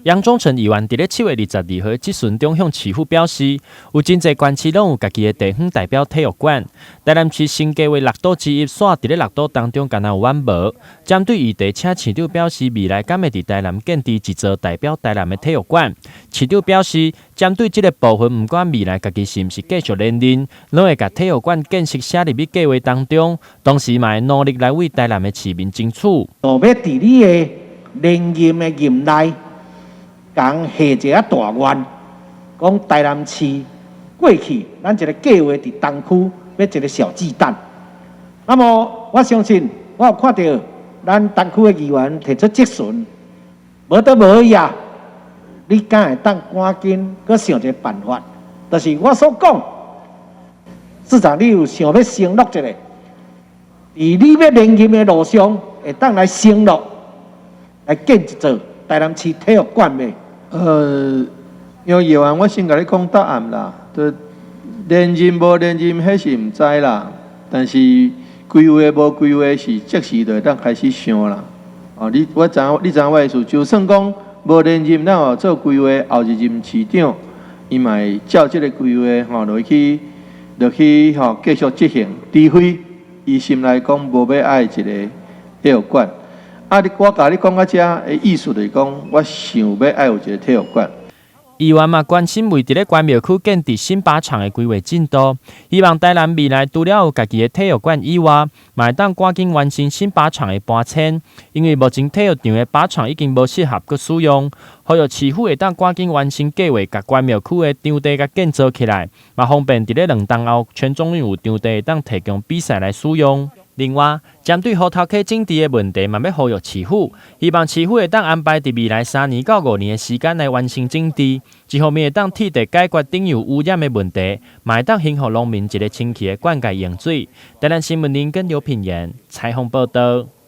杨忠成议员伫咧7月22号质询中向市府表示，有真侪县市拢有家己的地方代表体育馆，台南市新计划6都之一，煞伫咧6都当中敢若有阮无。针对议题，请市长表示未来敢会伫台南建立一座代表台南的体育馆。市长表示，针对这个部分，不管未来家己是毋是继续连任，拢会甲体育馆建设写入去计划当中，同时嘛会努力来为台南的市民争取。要伫你的连任的任内。讲下一个大愿，讲台南市过去咱一个计划伫东区要一个小巨蛋。那么我相信，我有看到咱东区的议员提出质询，无得无伊啊，你敢会当赶紧搁想一个办法？就是我所讲，市长你有想要承诺一个，伫你要连任的路上，会当来承诺来建一座台南市体育馆未？因为议员，我先甲你讲答案啦。就连任无连任，迄是毋知啦。但是规划无规划是即时就会当开始想啦。哦，你知影我意思？就算讲无连任，咱哦做规划，后一任市长，伊嘛会照即个规划吼，落去吼继续执行。除非伊心内讲无要爱一个体育馆。我甲你讲到这的意思就是讲，我想要爱有一个体育馆。议员嘛关心为伫咧关庙区建设新靶场的规划进度，希望台南未来除了有家己的体育馆以外，嘛会当赶紧完成新靶场的搬迁。因为目前体育场的靶场已经无适合去使用，呼吁市府会当赶紧完成计划，甲关庙区的场地甲建造起来，嘛方便伫咧2冬后全中运有场地会当提供比赛来使用。另外，针对河头溪种地的问题，嘛要呼吁市府，希望市府会当安排伫未来3年到5年的时间来完成种地，一方面会当替地解决顶游污染的问题，嘛会当幸福农民一个清气的灌溉用水。台南新闻林跟刘品言采访报道。